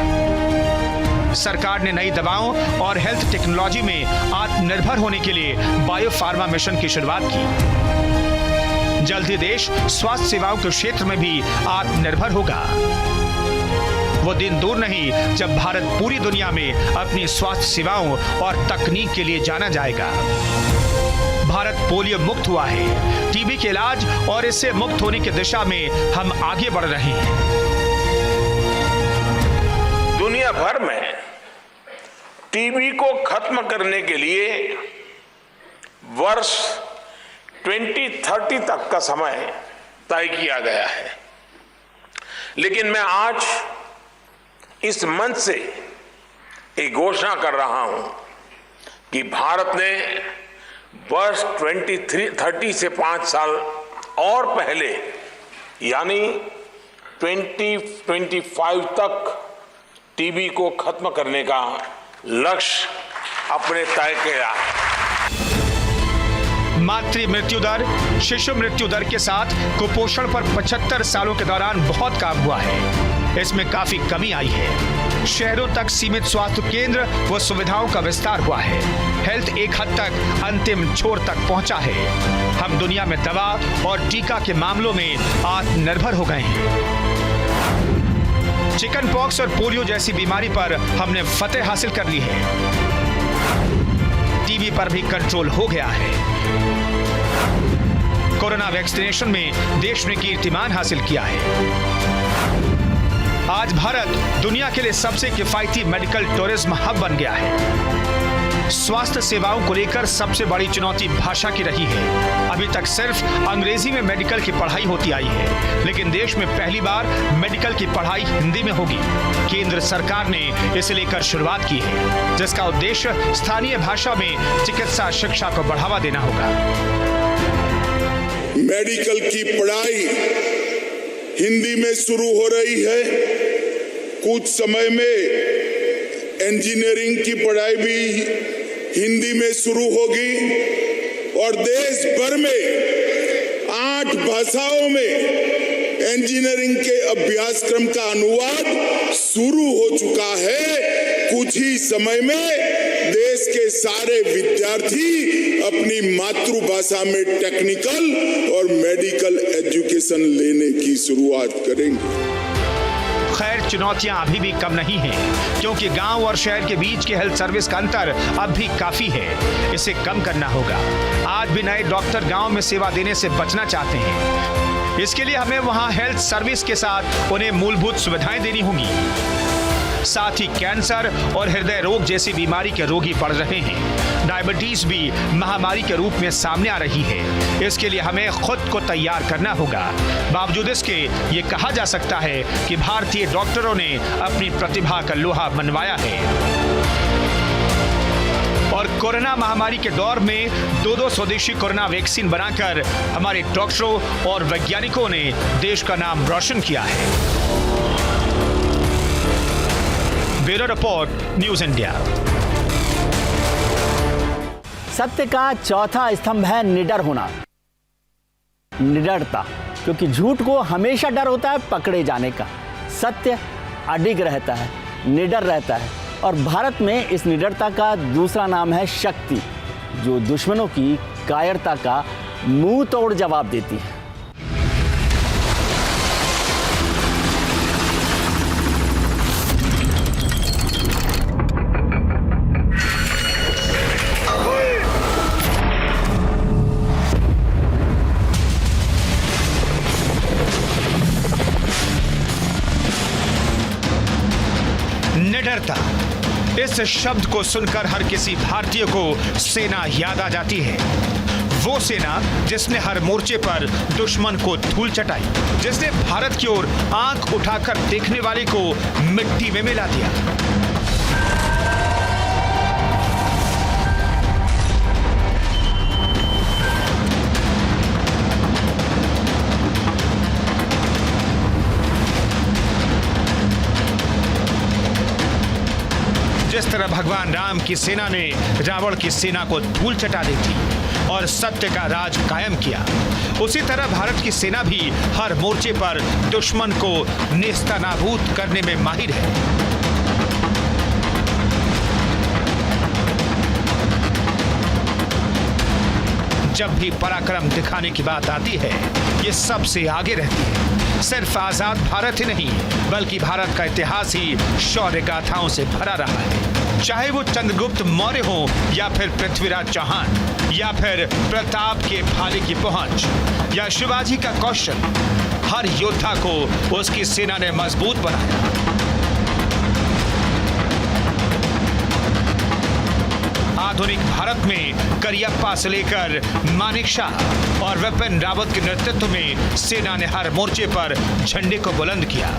B: सरकार ने नई दवाओं और हेल्थ टेक्नोलॉजी में आत्मनिर्भर होने के लिए बायो फार्मा मिशन की शुरुआत की। जल्द ही देश स्वास्थ्य सेवाओं के क्षेत्र में भी आत्मनिर्भर होगा। वो दिन दूर नहीं जब भारत पूरी दुनिया में अपनी स्वास्थ्य सेवाओं और तकनीक के लिए जाना जाएगा। भारत पोलियो मुक्त हुआ है। टीबी के इलाज और इससे मुक्त होने की दिशा में हम आगे बढ़ रहे हैं।
E: दुनिया भर में टीबी को खत्म करने के लिए वर्ष 2030 तक का समय तय किया गया है, लेकिन मैं आज इस मंच से एक घोषणा कर रहा हूं कि भारत ने वर्ष 2030 से 5 साल और पहले यानी 2025 तक टीबी को खत्म करने का लक्ष्य अपने तय किया।
B: मातृ मृत्यु दर, शिशु मृत्यु दर के साथ कुपोषण पर 75 सालों के दौरान बहुत काम हुआ है। इसमें काफी कमी आई है। शहरों तक सीमित स्वास्थ्य केंद्र व सुविधाओं का विस्तार हुआ है। हेल्थ एक हद तक अंतिम छोर तक पहुंचा है। हम दुनिया में दवा और टीका के मामलों में आत्मनिर्भर हो गए हैं। चिकन पॉक्स और पोलियो जैसी बीमारी पर हमने फतेह हासिल कर ली है। टीबी पर भी कंट्रोल हो गया है। कोरोना वैक्सीनेशन में देश ने कीर्तिमान हासिल किया है। आज भारत दुनिया के लिए सबसे किफायती मेडिकल टूरिज्म हब बन गया है। स्वास्थ्य सेवाओं को लेकर सबसे बड़ी चुनौती भाषा की रही है। अभी तक सिर्फ अंग्रेजी में मेडिकल की पढ़ाई होती आई है, लेकिन देश में पहली बार मेडिकल की पढ़ाई हिंदी में होगी। केंद्र सरकार ने इसे लेकर शुरुआत की है, जिसका उद्देश्य स्थानीय भाषा में चिकित्सा शिक्षा को बढ़ावा देना होगा।
F: मेडिकल की पढ़ाई हिंदी में शुरू हो रही है। कुछ समय में इंजीनियरिंग की पढ़ाई भी हिंदी में शुरू होगी और देश भर में 8 भाषाओं में इंजीनियरिंग के अभ्यासक्रम का अनुवाद शुरू हो चुका है। कुछ ही समय में देश के सारे विद्यार्थी अपनी मातृभाषा में टेक्निकल और मेडिकल एजुकेशन लेने की शुरुआत करेंगे।
B: खैर, चुनौतियां अभी भी कम नहीं हैं, क्योंकि गांव और शहर के बीच के हेल्थ सर्विस का अंतर अब भी काफी है। इसे कम करना होगा। आज भी नए डॉक्टर गांव में सेवा देने से बचना चाहते हैं। इसके लिए हमें वहां हेल्थ सर्विस के साथ उन्हें मूलभूत सुविधाएं देनी होंगी। साथ ही कैंसर और हृदय रोग जैसी बीमारी के रोगी बढ़ रहे हैं। डायबिटीज भी महामारी के रूप में सामने आ रही है। इसके लिए हमें खुद को तैयार करना होगा। बावजूद इसके ये कहा जा सकता है कि भारतीय डॉक्टरों ने अपनी प्रतिभा का लोहा मनवाया है। और कोरोना महामारी के दौर में 2 स्वदेशी कोरोना वैक्सीन बनाकर हमारे डॉक्टरों और वैज्ञानिकों ने देश का नाम रोशन किया है। Bureau report, news India.
A: सत्य का चौथा स्तंभ है निडर होना, निडरता, क्योंकि झूठ को हमेशा डर होता है पकड़े जाने का। सत्य अडिग रहता है, निडर रहता है। और भारत में इस निडरता का दूसरा नाम है शक्ति, जो दुश्मनों की कायरता का मुंह तोड़ जवाब देती है।
B: निडरता, इस शब्द को सुनकर हर किसी भारतीय को सेना याद आ जाती है। वो सेना जिसने हर मोर्चे पर दुश्मन को धूल चटाई, जिसने भारत की ओर आंख उठाकर देखने वाले को मिट्टी में मिला दिया। जिस तरह भगवान राम की सेना ने रावण की सेना को धूल चटा दी थी और सत्य का राज कायम किया। उसी तरह भारत की सेना भी हर मोर्चे पर दुश्मन को नेस्तनाबूद करने में माहिर है। जब भी पराक्रम दिखाने की बात आती है, ये सबसे आगे रहती है। सिर्फ आजाद भारत ही नहीं, बल्कि भारत का इतिहास ही शौर्य गाथाओं से भरा रहा है। चाहे वो चंद्रगुप्त मौर्य हो, या फिर पृथ्वीराज चौहान, या फिर प्रताप के भाले की पहुंच, या शिवाजी का कौशल, हर योद्धा को उसकी सेना ने मजबूत बनाया। आधुनिक भारत में करियप्पा से लेकर मानेकशॉ और विपिन रावत के नेतृत्व में सेना ने हर मोर्चे पर झंडे को बुलंद किया।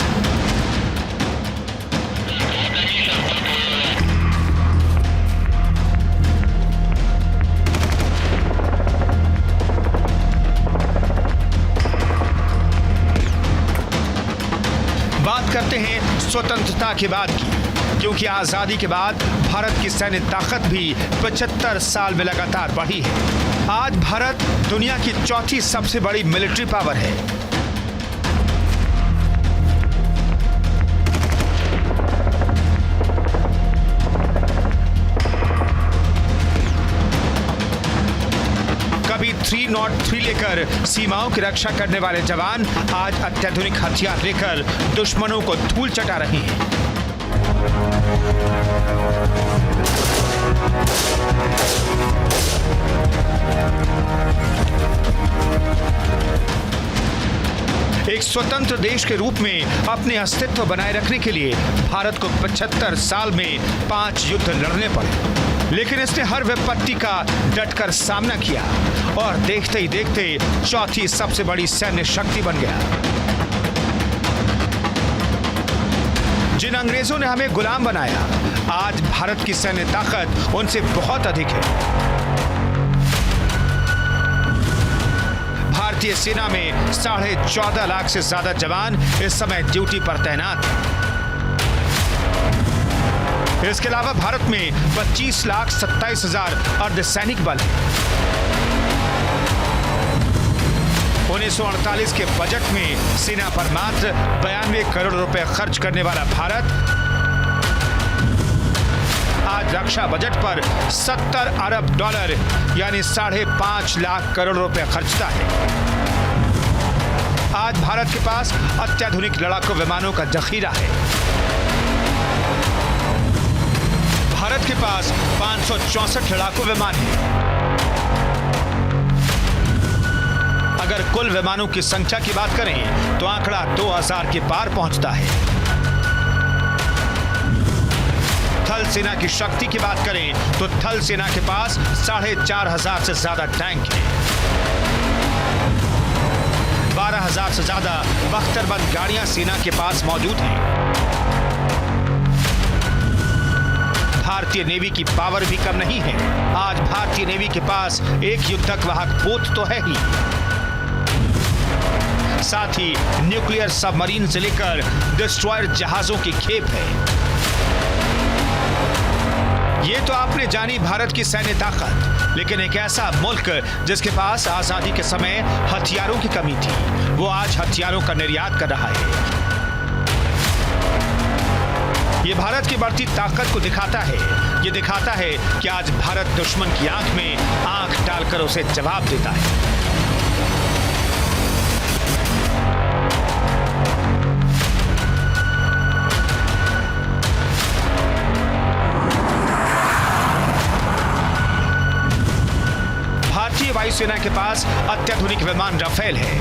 B: बात करते हैं स्वतंत्रता के बाद की, क्योंकि आजादी के बाद भारत की सैन्य ताकत भी 75 साल में लगातार बढ़ी है। आज भारत दुनिया की चौथी सबसे बड़ी मिलिट्री पावर है। कभी 303 लेकर सीमाओं की रक्षा करने वाले जवान आज अत्याधुनिक हथियार लेकर दुश्मनों को धूल चटा रहे हैं। एक स्वतंत्र देश के रूप में अपने अस्तित्व बनाए रखने के लिए भारत को 75 साल में 5 युद्ध लड़ने पड़े, लेकिन इसने हर विपत्ति का डटकर सामना किया और देखते ही देखते चौथी सबसे बड़ी सैन्य शक्ति बन गया। जिन अंग्रेजों ने हमें गुलाम बनाया, आज भारत की सैन्य ताकत उनसे बहुत अधिक है। भारतीय सेना में 14.5 लाख से ज्यादा जवान इस समय ड्यूटी पर तैनात हैं। इसके अलावा भारत में 25,27,000 अर्धसैनिक बल है। 1948 के बजट में सेना पर मात्र 92 करोड़ रुपए खर्च करने वाला भारत आज रक्षा बजट पर 70 अरब डॉलर यानी 5.5 लाख करोड़ रुपए खर्चता है। आज भारत के पास अत्याधुनिक लड़ाकू विमानों का जखीरा है। भारत के पास 564 लड़ाकू विमान हैं। अगर कुल विमानों की संख्या की बात करें तो आंकड़ा 2000 के पार पहुंचता है। थल सेना की शक्ति की बात करें तो थल सेना के पास 4,500 से ज्यादा टैंक हैं। 12,000 से ज्यादा बख्तरबंद गाड़ियां सेना के पास मौजूद हैं। भारतीय नेवी की पावर भी कम नहीं है। आज भारतीय नेवी के पास एक युद्धक वाहक पोत तो है ही, साथ ही न्यूक्लियर सबमरीन से लेकर डिस्ट्रॉयर जहाजों की खेप है। ये तो आपने जानी भारत की सैन्य ताकत, लेकिन एक ऐसा मुल्क जिसके पास आजादी के समय हथियारों की कमी थी, वो आज हथियारों का निर्यात कर रहा है। ये भारत की बढ़ती ताकत को दिखाता है। ये दिखाता है कि आज भारत दुश्मन की आंख में आंख डालकर उसे जवाब देता है। भारतीय वायुसेना के पास अत्याधुनिक विमान राफेल है।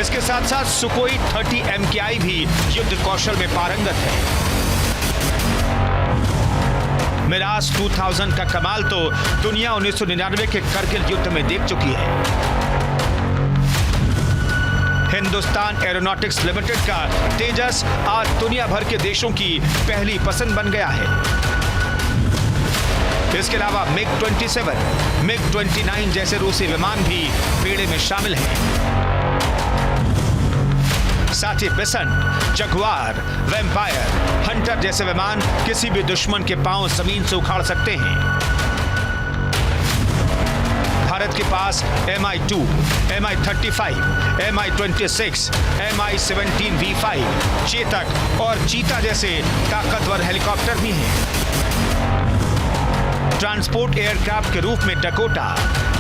B: इसके साथ साथ सुकोई 30 MKI भी युद्ध कौशल में पारंगत है। मिराज 2000 का कमाल तो दुनिया 1999 के करगिल युद्ध में देख चुकी है। हिंदुस्तान एरोनॉटिक्स लिमिटेड का तेजस आज दुनिया भर के देशों की पहली पसंद बन गया है। इसके अलावा MiG-27, MiG-29 जैसे रूसी विमान भी बेड़े में शामिल हैं। साथ ही बेसंट, जगुआर, वैम्पायर, हंटर जैसे विमान किसी भी दुश्मन के पांव जमीन से उखाड़ सकते हैं। भारत के पास Mi-2, Mi-35, Mi-26, Mi-17 V5, Chetak और चीता जैसे ताकतवर हेलीकॉप्टर भी हैं। ट्रांसपोर्ट एयरक्राफ्ट के रूप में डकोटा,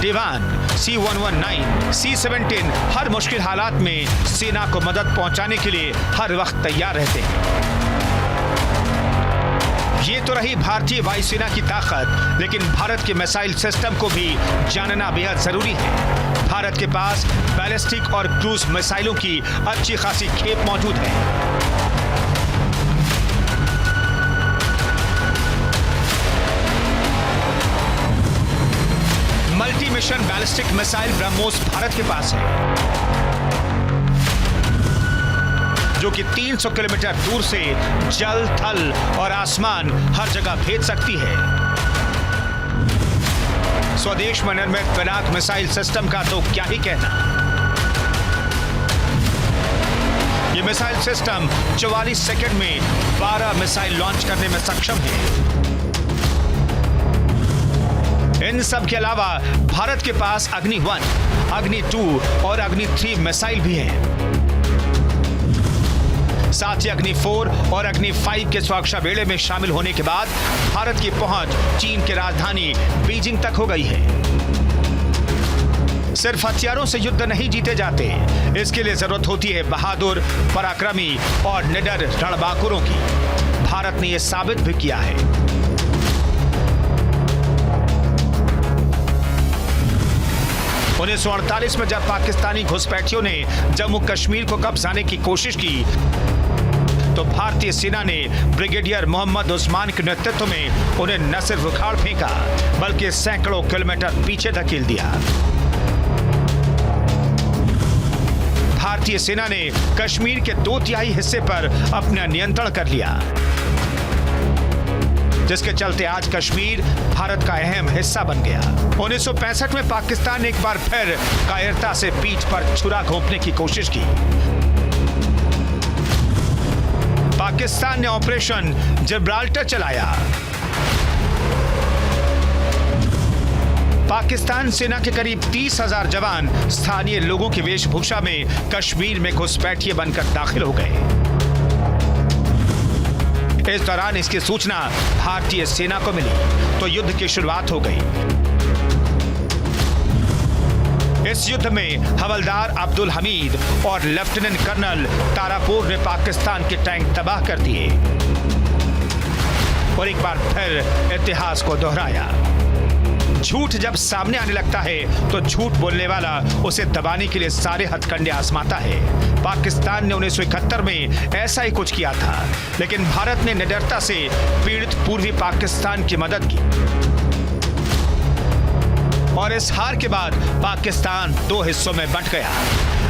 B: डिवान, C-119, C-17 हर मुश्किल हालात में सेना को मदद पहुंचाने के लिए हर वक्त तैयार रहते हैं। ये तो रही भारतीय वायुसेना की ताकत, लेकिन भारत के मिसाइल सिस्टम को भी जानना बेहद जरूरी है। भारत के पास बैलिस्टिक और क्रूज मिसाइलों की अच्छी खासी खेप मौजूद है। Multi mission ballistic missile BrahMos Bharat के पास है, जो कि 300 किलोमीटर दूर से जल, थल और आसमान हर जगह भेज सकती है। स्वदेश में निर्मित पिनाक मिसाइल सिस्टम का तो क्या ही कहना। ये मिसाइल सिस्टम 44 सेकंड में 12 मिसाइल लॉन्च करने में सक्षम है। इन सब के अलावा भारत के पास अग्नि 1, अग्नि 2 और अग्नि 3 मिसाइल भी हैं। साथ ही अग्नि 4 और अग्नि 5 के सुरक्षा बेड़े में शामिल होने के बाद भारत की पहुंच चीन की राजधानी बीजिंग तक हो गई है। सिर्फ हथियारों से युद्ध नहीं जीते जाते, इसके लिए जरूरत होती है बहादुर, पराक्रमी और निडर रणबांकुरों की। भारत ने यह साबित भी किया है। 1948 में जब पाकिस्तानी घुसपैठियों ने जम्मू कश्मीर को कब्जाने की कोशिश की, तो भारतीय सेना ने ब्रिगेडियर मोहम्मद उस्मान के नेतृत्व में उन्हें न सिर्फ उखाड़ फेंका, बल्कि सैकड़ों किलोमीटर पीछे धकेल दिया। भारतीय सेना ने कश्मीर के 2/3 हिस्से पर अपना नियंत्रण कर लिया, जिसके चलते आज कश्मीर भारत का अहम हिस्सा बन गया। 1965 में पाकिस्तान ने एक बार फिर कायरता से पीठ पर छुरा घोंपने की कोशिश की। पाकिस्तान ने ऑपरेशन जिब्राल्टर चलाया। पाकिस्तान सेना के करीब 30,000 जवान स्थानीय लोगों की वेशभूषा में कश्मीर में घुसपैठिए बनकर दाखिल हो गए। इस दौरान इसकी सूचना भारतीय सेना को मिली तो युद्ध की शुरुआत हो गई। इस युद्ध में हवलदार अब्दुल हमीद और लेफ्टिनेंट कर्नल तारापुर ने पाकिस्तान के टैंक तबाह कर दिए और एक बार फिर इतिहास को दोहराया। झूठ जब सामने आने लगता है तो झूठ बोलने वाला उसे दबाने के लिए सारे हथकंडे आजमाता है। पाकिस्तान ने 1971 में ऐसा ही कुछ किया था, लेकिन भारत ने निडरता से पीड़ित पूर्वी पाकिस्तान की मदद की और इस हार के बाद पाकिस्तान 2 हिस्सों में बंट गया।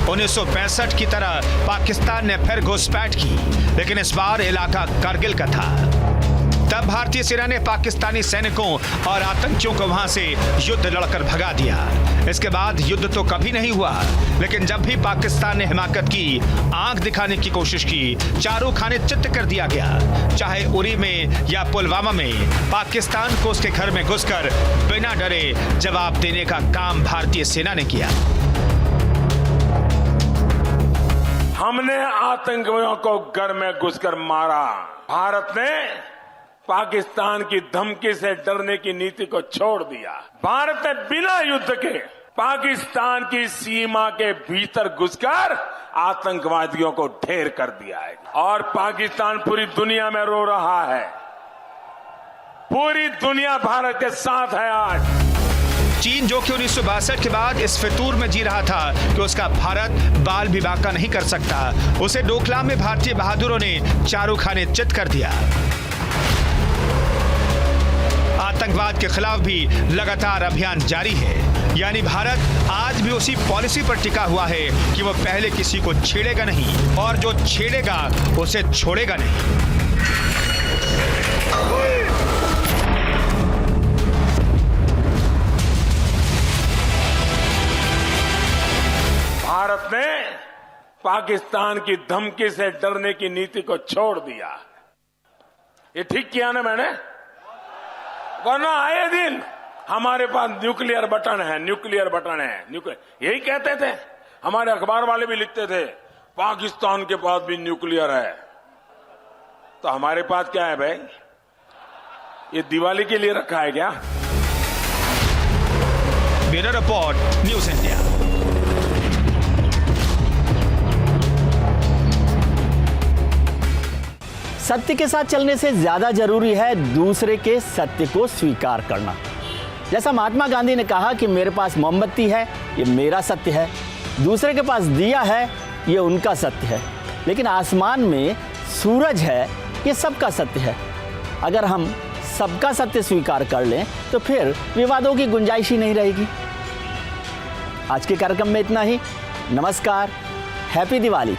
B: 1965 की तरह पाकिस्तान ने फिर घुसपैठ की, लेकिन इस बार इलाका कारगिल का था। तब भारतीय सेना ने पाकिस्तानी सैनिकों और आतंकियों को वहां से युद्ध लड़कर भगा दिया। इसके बाद युद्ध तो कभी नहीं हुआ, लेकिन जब भी पाकिस्तान ने हिमाकत की, आंख दिखाने की कोशिश की, चारों खाने चित्त कर दिया गया। चाहे उरी में या पुलवामा में, पाकिस्तान को उसके घर में घुसकर बिना डरे जवाब देने का काम भारतीय सेना ने किया।
G: हमने आतंकियों को घर में घुसकर मारा। भारत ने पाकिस्तान की धमकी से डरने की नीति को छोड़ दिया। भारत ने बिना युद्ध के पाकिस्तान की सीमा के भीतर घुसकर आतंकवादियों को ढेर कर दिया है और पाकिस्तान पूरी दुनिया में रो रहा है। पूरी दुनिया भारत के साथ है आज।
B: चीन जो कि 1962 के बाद इस फितूर में जी रहा था कि उसका भारत बाल विवाह नहीं कर सकता, उसे डोकलाम में भारतीय बहादुरों ने चारों खाने चित कर दिया। आतंकवाद के खिलाफ भी लगातार अभियान जारी है। यानी भारत आज भी उसी पॉलिसी पर टिका हुआ है कि वो पहले किसी को छेड़ेगा नहीं और जो छेड़ेगा उसे छोड़ेगा नहीं।
G: भारत ने पाकिस्तान की धमकी से डरने की नीति को छोड़ दिया। ये ठीक किया ना मैंने? वरना आए दिन हमारे पास न्यूक्लियर बटन है, न्यूक्लियर बटन है, न्यूक्लियर यही कहते थे। हमारे अखबार वाले भी लिखते थे पाकिस्तान के पास भी न्यूक्लियर है। तो हमारे पास क्या है भाई? ये दिवाली के लिए रखा है क्या?
B: Bureau report, news India.
A: सत्य के साथ चलने से ज्यादा जरूरी है दूसरे के सत्य को स्वीकार करना। जैसा महात्मा गांधी ने कहा कि मेरे पास मोमबत्ती है, ये मेरा सत्य है, दूसरे के पास दिया है, ये उनका सत्य है, लेकिन आसमान में सूरज है, ये सबका सत्य है। अगर हम सबका सत्य स्वीकार कर लें तो फिर विवादों की गुंजाइश ही नहीं रहेगी। आज के कार्यक्रम में इतना ही। नमस्कार, हैप्पी दिवाली।